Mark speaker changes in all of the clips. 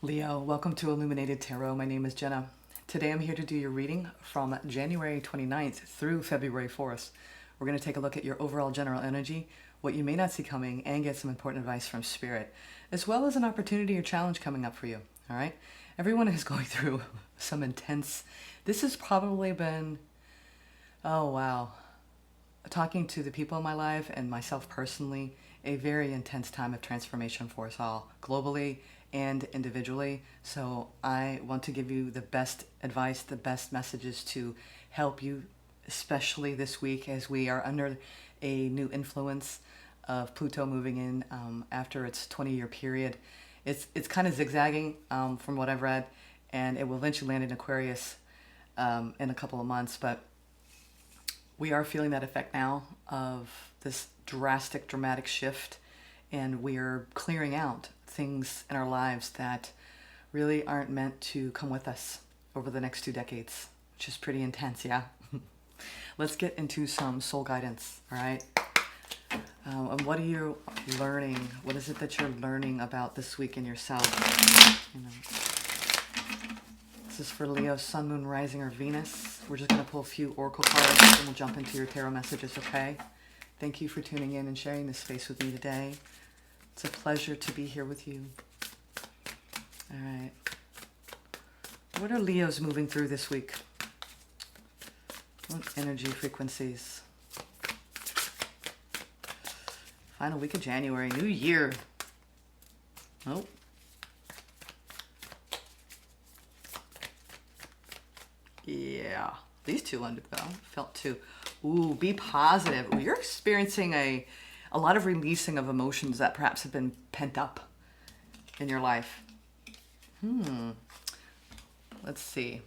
Speaker 1: Leo, welcome to Illuminated Tarot. My name is Jenna. Today I'm here to do your reading from January 29th through February 4th. We're going to take a look at your overall general energy, what you may not see coming, and get some important advice from Spirit, as well as an opportunity or challenge coming up for you. All right? Everyone is going through some intense... This has probably been... Oh, wow. Talking to the people in my life and myself personally, a very intense time of transformation for us all, globally and individually. So I want to give you the best advice, the best messages to help you, especially this week as we are under a new influence of Pluto moving in after its 20-year period. It's kind of zigzagging from what I've read, and it will eventually land in Aquarius in a couple of months, but we are feeling that effect now of this dramatic shift, and we are clearing out things in our lives that really aren't meant to come with us over the next 2 decades, which is pretty intense, yeah? Let's get into some soul guidance, all right? And what are you learning? What is it that you're learning about this week in yourself? You know, this is for Leo, Sun, Moon, Rising, or Venus. We're just going to pull a few oracle cards and we'll jump into your tarot messages, okay? Thank you for tuning in and sharing this space with me today. It's a pleasure to be here with you. All right. What are Leos moving through this week? What energy frequencies? Final week of January, new year. Oh. Yeah, these two under go. Felt two. Ooh, be positive. Ooh, you're experiencing a lot of releasing of emotions that perhaps have been pent up in your life. Let's see.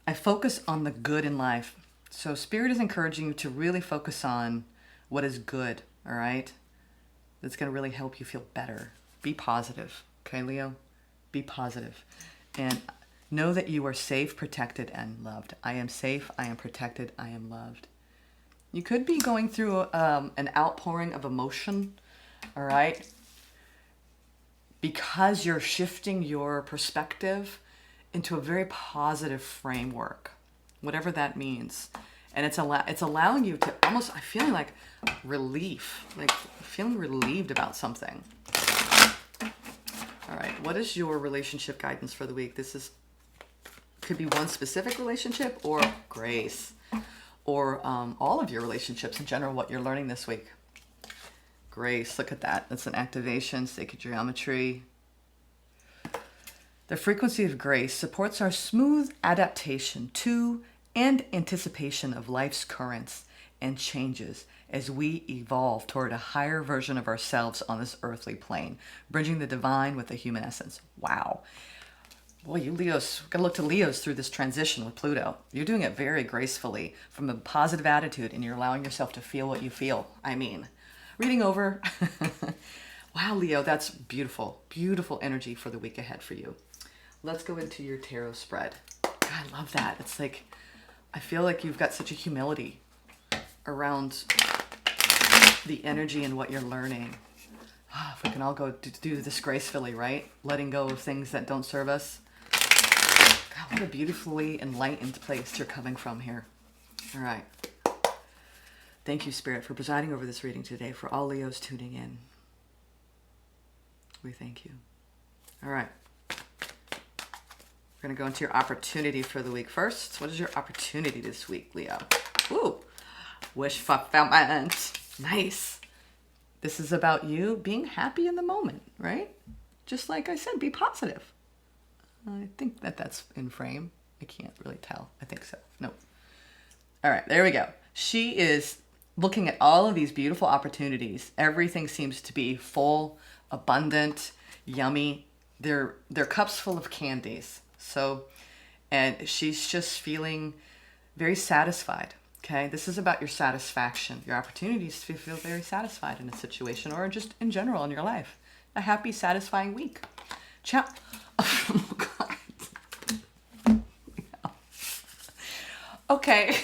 Speaker 1: I focus on the good in life. So Spirit is encouraging you to really focus on what is good, all right? That's going to really help you feel better. Be positive, okay, Leo? Be positive. And know that you are safe, protected, and loved. I am safe, I am protected, I am loved. You could be going through an outpouring of emotion, all right? Because you're shifting your perspective into a very positive framework, whatever that means. And it's allowing you to almost, I'm feeling like relief, like feeling relieved about something. All right, what is your relationship guidance for the week? This could be one specific relationship or grace, or all of your relationships in general, what you're learning this week. Grace, look at that. That's an activation, sacred geometry. The frequency of grace supports our smooth adaptation to and anticipation of life's currents and changes as we evolve toward a higher version of ourselves on this earthly plane, bridging the divine with the human essence. Wow. Boy, you Leos, gotta look to Leos through this transition with Pluto. You're doing it very gracefully from a positive attitude, and you're allowing yourself to feel what you feel. I mean, reading over. Wow, Leo, that's beautiful. Beautiful energy for the week ahead for you. Let's go into your tarot spread. God, I love that. It's like, I feel like you've got such a humility around the energy and what you're learning. If we can all go do this gracefully, right? Letting go of things that don't serve us. God, what a beautifully enlightened place you're coming from here. All right. Thank you, Spirit, for presiding over this reading today, for all Leos tuning in. We thank you. All right. We're going to go into your opportunity for the week first. What is your opportunity this week, Leo? Ooh, wish fulfillment. Nice. This is about you being happy in the moment, right? Just like I said, be positive. I think that's in frame. I can't really tell. I think so. Nope. All right, there we go. She is looking at all of these beautiful opportunities. Everything seems to be full, abundant, yummy. They're cups full of candies. So, and she's just feeling very satisfied. Okay, this is about your satisfaction, your opportunities to feel very satisfied in a situation or just in general in your life. A happy, satisfying week. Oh, God. Okay.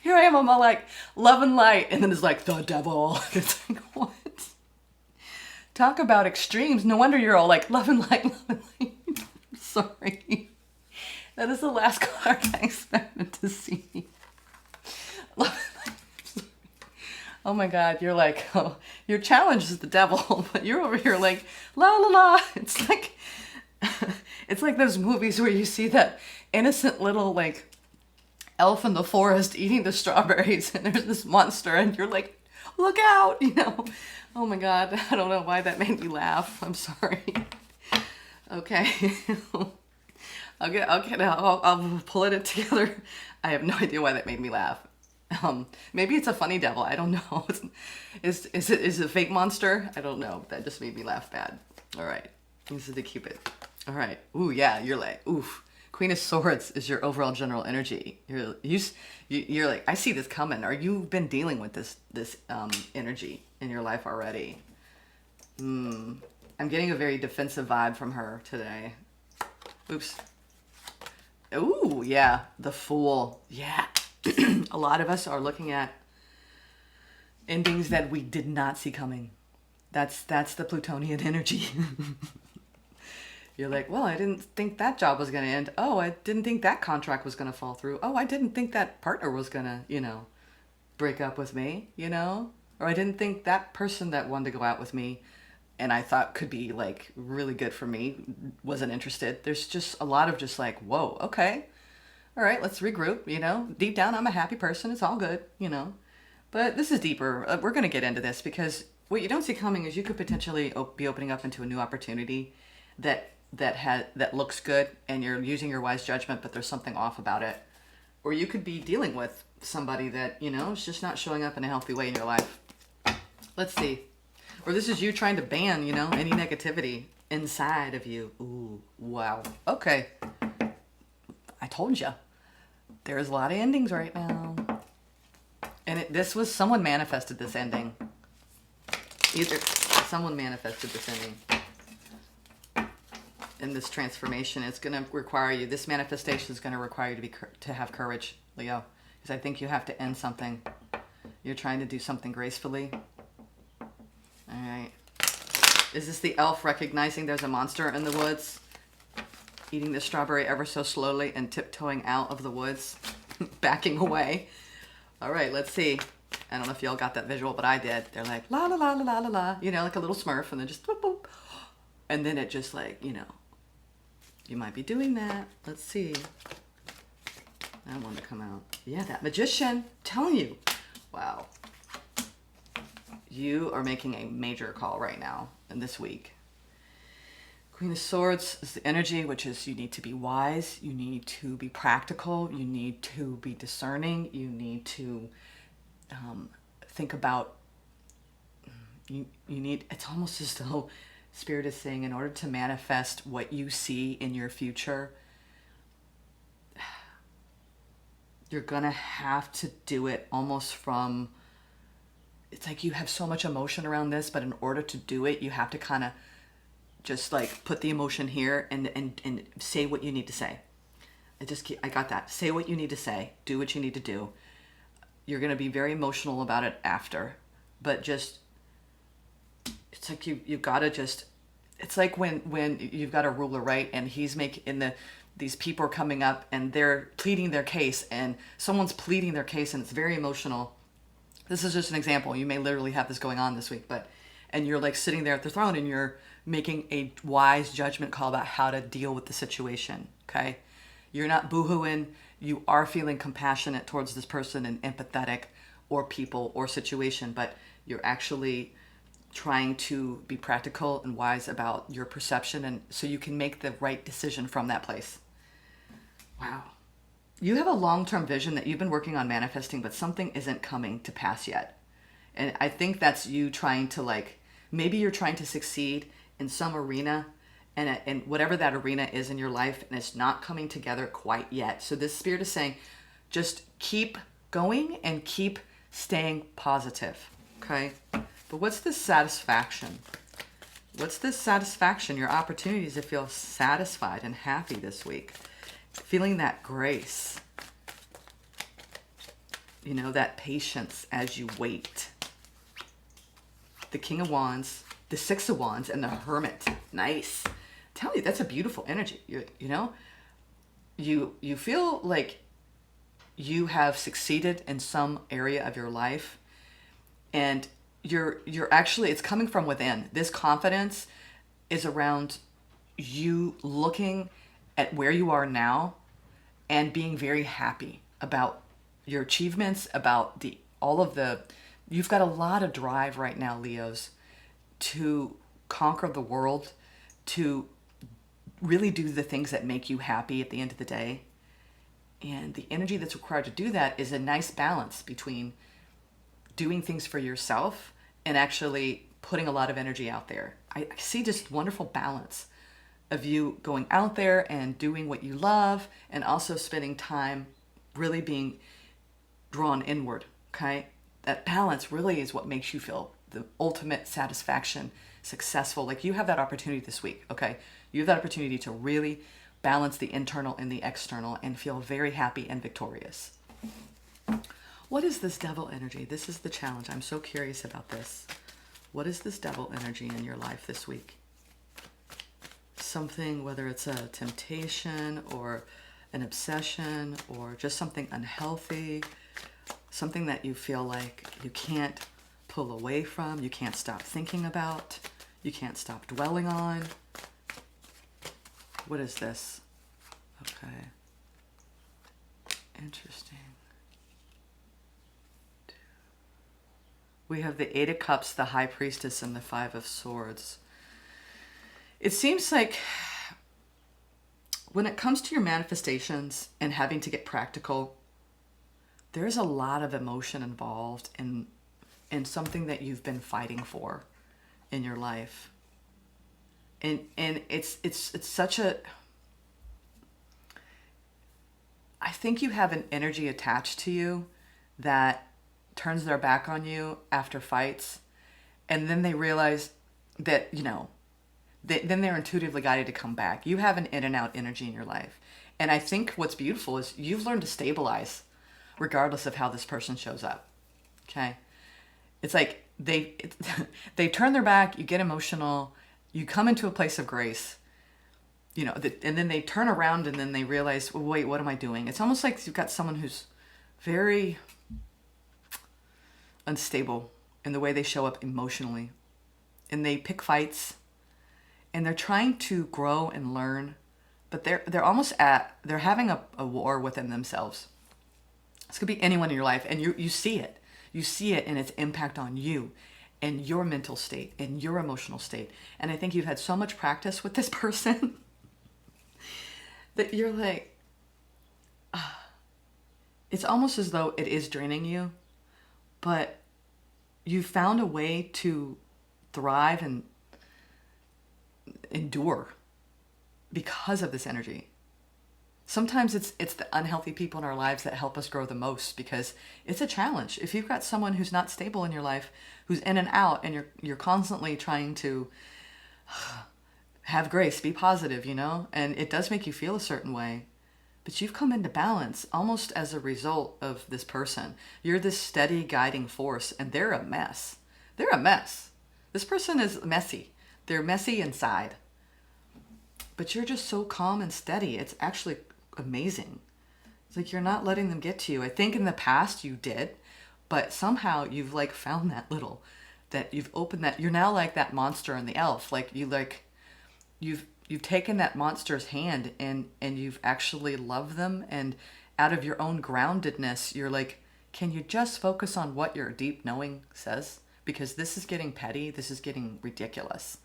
Speaker 1: Here I am, I'm all like, love and light. And then it's like, the devil. It's like, what? Talk about extremes. No wonder you're all like, love and light, love and light. Sorry. That is the last card I expected to see. Love and light. Sorry. Oh my God, you're like, oh, your challenge is the devil, but you're over here like, la la la. It's like those movies where you see that innocent little like elf in the forest eating the strawberries and there's this monster and you're like, look out, you know. Oh my God, I don't know why that made me laugh. I'm sorry. Okay. I'll pull it together. I have no idea why that made me laugh. Maybe it's a funny devil. I don't know. Is it a fake monster? I don't know. That just made me laugh bad. All right. This is the Cupid. All right. Ooh, yeah. You're like, oof. Queen of Swords is your overall general energy. You're like, I see this coming. Or you've been dealing with this energy in your life already. I'm getting a very defensive vibe from her today. Oops. Ooh, yeah. The Fool. Yeah. A lot of us are looking at endings that we did not see coming. That's the Plutonian energy. You're like, well, I didn't think that job was going to end. Oh, I didn't think that contract was going to fall through. Oh, I didn't think that partner was going to, you know, break up with me, you know? Or I didn't think that person that wanted to go out with me and I thought could be like really good for me wasn't interested. There's just a lot of just like, whoa, okay. All right, let's regroup, you know? Deep down, I'm a happy person. It's all good, you know? But this is deeper. We're going to get into this because what you don't see coming is you could potentially be opening up into a new opportunity that looks good and you're using your wise judgment, but there's something off about it. Or you could be dealing with somebody that, you know, is just not showing up in a healthy way in your life. Let's see. Or this is you trying to ban, you know, any negativity inside of you. Ooh, wow. Okay. I told you. There's a lot of endings right now. And this was, someone manifested this ending. Either someone manifested this ending. In this transformation, it's going to require you, this manifestation is going to require you to have courage, Leo. Because I think you have to end something. You're trying to do something gracefully. All right. Is this the elf recognizing there's a monster in the woods? Eating the strawberry ever so slowly and tiptoeing out of the woods. Backing away. All right, let's see. I don't know if y'all got that visual, but I did. They're like, la la la la la la la. You know, like a little smurf, and then just boop boop. And then it just like, you know, you might be doing that. Let's see. That one to come out. Yeah, that magician. I'm telling you. Wow. You are making a major call right now in this week. Queen of Swords is the energy, which is you need to be wise. You need to be practical. You need to be discerning. You need to think about, you need, it's almost as though Spirit is saying in order to manifest what you see in your future, you're gonna have to do it almost from, it's like you have so much emotion around this, but in order to do it, you have to kind of just like put the emotion here and say what you need to say. I got that. Say what you need to say. Do what you need to do. You're going to be very emotional about it after, but just, it's like you've got to just, it's like when you've got a ruler, right? And he's these people are coming up and they're pleading their case and someone's pleading their case and it's very emotional. This is just an example. You may literally have this going on this week, and you're like sitting there at the throne and you're making a wise judgment call about how to deal with the situation, okay? You're not boohooing. You are feeling compassionate towards this person and empathetic or people or situation, but you're actually trying to be practical and wise about your perception and so you can make the right decision from that place. Wow. You have a long-term vision that you've been working on manifesting, but something isn't coming to pass yet. And I think that's you trying to like, maybe you're trying to succeed in some arena and whatever that arena is in your life and it's not coming together quite yet. So this Spirit is saying, just keep going and keep staying positive, okay? But what's this satisfaction? What's this satisfaction? Your opportunities to feel satisfied and happy this week. Feeling that grace. You know, that patience as you wait. The King of Wands, the Six of Wands and the Hermit. Nice. Tell you, that's a beautiful energy. You know, you feel like you have succeeded in some area of your life, and you're actually, it's coming from within. This confidence is around you looking at where you are now and being very happy about your achievements, about you've got a lot of drive right now, Leos, to conquer the world, to really do the things that make you happy at the end of the day. And the energy that's required to do that is a nice balance between doing things for yourself and actually putting a lot of energy out there. I see just wonderful balance of you going out there and doing what you love, and also spending time really being drawn inward, okay? That balance really is what makes you feel the ultimate satisfaction, successful. Like, you have that opportunity this week, okay? You have that opportunity to really balance the internal and the external and feel very happy and victorious. What is this devil energy? This is the challenge. I'm so curious about this. What is this devil energy in your life this week? Something, whether it's a temptation or an obsession or just something unhealthy, something that you feel like you can't pull away from, you can't stop thinking about, you can't stop dwelling on. What is this? Okay. Interesting. We have the Eight of Cups, the High Priestess, and the Five of Swords. It seems like when it comes to your manifestations and having to get practical, there's a lot of emotion involved in something that you've been fighting for in your life. And it's such a, I think you have an energy attached to you that turns their back on you after fights, and then they realize that, you know, then they're intuitively guided to come back. You have an in and out energy in your life. And I think what's beautiful is you've learned to stabilize regardless of how this person shows up. Okay? It's like they turn their back, you get emotional, you come into a place of grace, you know, and then they turn around and then they realize, well, wait, what am I doing? It's almost like you've got someone who's very unstable in the way they show up emotionally. And they pick fights, and they're trying to grow and learn, but they're having a war within themselves. This could be anyone in your life, and you see it. You see it in its impact on you and your mental state and your emotional state. And I think you've had so much practice with this person that you're like, it's almost as though it is draining you, but you found a way to thrive and endure because of this energy. Sometimes it's the unhealthy people in our lives that help us grow the most, because it's a challenge. If you've got someone who's not stable in your life, who's in and out, and you're constantly trying to have grace, be positive, you know, and it does make you feel a certain way, but you've come into balance almost as a result of this person. You're this steady guiding force, and they're a mess. They're a mess. This person is messy. They're messy inside. But you're just so calm and steady. It's actually amazing. It's like you're not letting them get to you. I think in the past you did, but somehow you've like found that you've opened that. You're now like that monster and the elf. Like you've taken that monster's hand and you've actually loved them, and out of your own groundedness, you're like, can you just focus on what your deep knowing says? Because this is getting petty. This is getting ridiculous.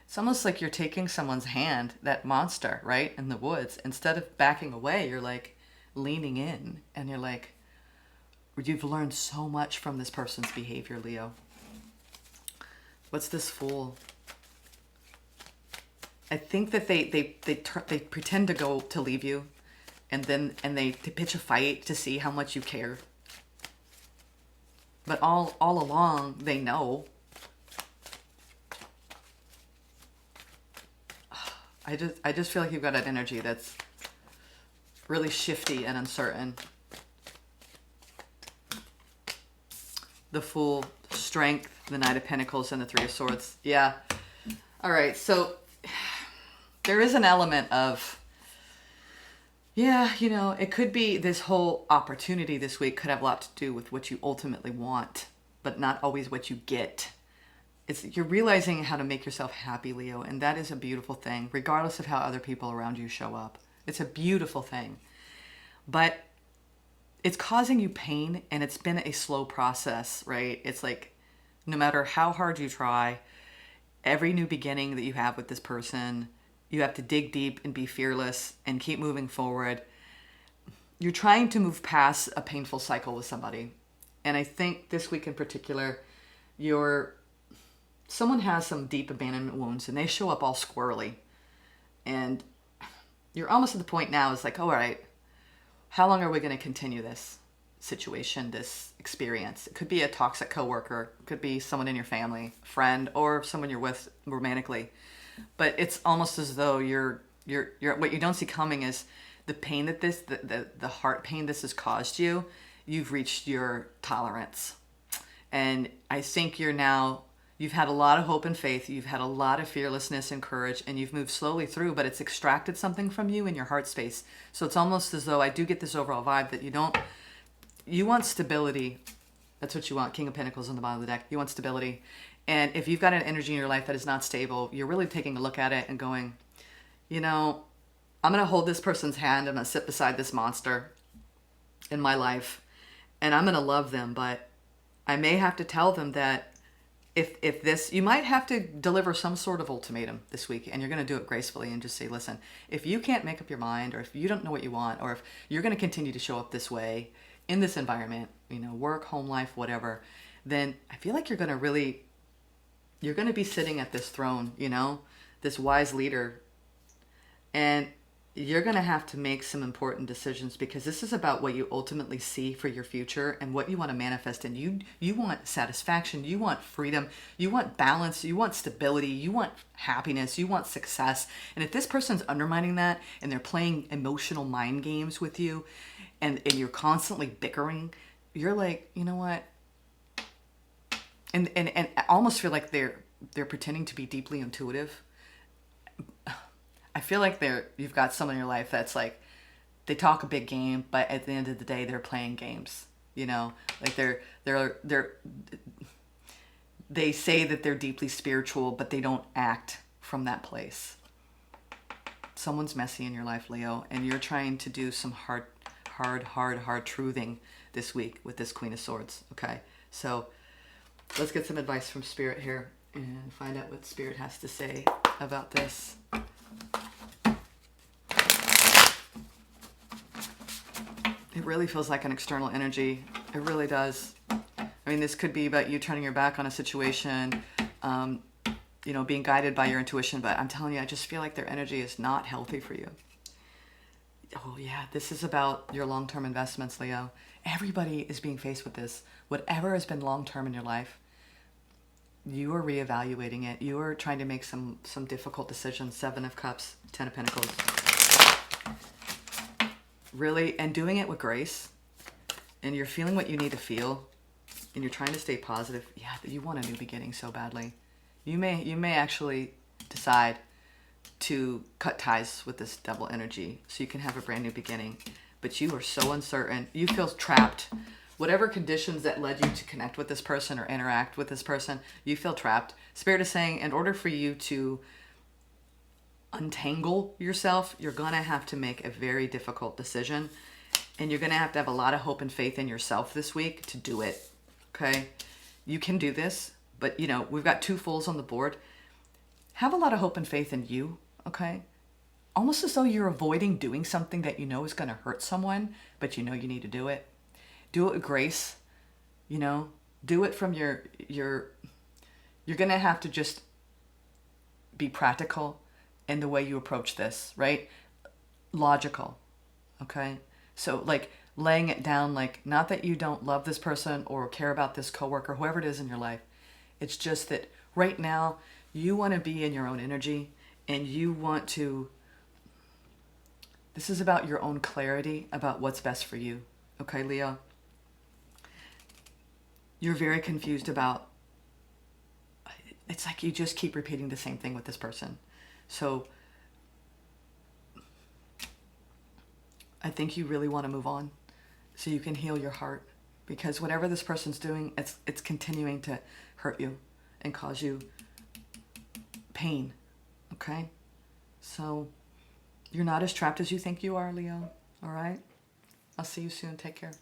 Speaker 1: It's almost like you're taking someone's hand, that monster, right, in the woods. Instead of backing away, you're like leaning in, and you're like, you've learned so much from this person's behavior, Leo. What's this Fool? I think that they pretend to go to leave you, and they pitch a fight to see how much you care. But all along, they know. I just feel like you've got an energy that's really shifty and uncertain. the Fool, Strength, the Knight of Pentacles, and the Three of Swords. Yeah. All right. So there is an element of, yeah, you know, it could be this whole opportunity this week could have a lot to do with what you ultimately want, but not always what you get. You're realizing how to make yourself happy, Leo, and that is a beautiful thing, regardless of how other people around you show up. It's a beautiful thing. But it's causing you pain, and it's been a slow process, right? It's like no matter how hard you try, every new beginning that you have with this person, you have to dig deep and be fearless and keep moving forward. You're trying to move past a painful cycle with somebody. And I think this week in particular, someone has some deep abandonment wounds and they show up all squirrely. And you're almost at the point now, it's like, all right, how long are we going to continue this situation, this experience? It could be a toxic coworker, it could be someone in your family, friend, or someone you're with romantically. But it's almost as though you're what you don't see coming is the pain that the heart pain this has caused you. You've reached your tolerance. And I think you've had a lot of hope and faith. You've had a lot of fearlessness and courage, and you've moved slowly through, but it's extracted something from you in your heart space. So it's almost as though I do get this overall vibe that you want stability. That's what you want. King of Pentacles on the bottom of the deck. You want stability. And if you've got an energy in your life that is not stable, you're really taking a look at it and going, you know, I'm going to hold this person's hand. I'm going to sit beside this monster in my life, and I'm going to love them, but I may have to tell them that you might have to deliver some sort of ultimatum this week, and you're going to do it gracefully and just say, listen, if you can't make up your mind, or if you don't know what you want, or if you're going to continue to show up this way in this environment, you know, work, home life, whatever, then I feel like you're going to be sitting at this throne, you know, this wise leader, and you're going to have to make some important decisions, because this is about what you ultimately see for your future and what you want to manifest. And you want satisfaction, you want freedom, you want balance, you want stability, you want happiness, you want success. And if this person's undermining that and they're playing emotional mind games with you, and you're constantly bickering, you're like, you know what? And I almost feel like they're pretending to be deeply intuitive. I feel like you've got someone in your life that's like, they talk a big game, but at the end of the day, they're playing games. You know, like they say that they're deeply spiritual, but they don't act from that place. Someone's messy in your life, Leo, and you're trying to do some hard truthing this week with this Queen of Swords. Okay, so let's get some advice from Spirit here and find out what Spirit has to say about this. It really feels like an external energy. It really does. I mean, this could be about you turning your back on a situation, you know, being guided by your intuition. But I'm telling you, I just feel like their energy is not healthy for you. Oh, yeah, this is about your long-term investments, Leo. Everybody is being faced with this. Whatever has been long-term in your life, you are reevaluating it. You are trying to make some difficult decisions. 7 of Cups, 10 of Pentacles. Really, and doing it with grace, and you're feeling what you need to feel, and you're trying to stay positive. Yeah, you want a new beginning so badly. You may actually decide to cut ties with this Devil energy so you can have a brand new beginning. But you are so uncertain. You feel trapped. Whatever conditions that led you to connect with this person or interact with this person, you feel trapped. Spirit is saying, in order for you to untangle yourself, you're going to have to make a very difficult decision, and you're going to have a lot of hope and faith in yourself this week to do it. Okay, you can do this, but you know, we've got 2 Fools on the board. Have a lot of hope and faith in you. Okay, almost as though you're avoiding doing something that you know is going to hurt someone, but you know you need to do it. Do it with grace. You know, do it from you're going to have to just be practical in the way you approach this, right? Logical. Okay, so like laying it down, like, not that you don't love this person or care about this coworker, whoever it is in your life. It's just that right now you want to be in your own energy, and you want to, this is about your own clarity about what's best for you. Okay, Leo? you're very confused about, it's like you just keep repeating the same thing with this person. So I think you really want to move on so you can heal your heart, because whatever this person's doing, it's continuing to hurt you and cause you pain. Okay? So you're not as trapped as you think you are, Leo. All right? I'll see you soon. Take care.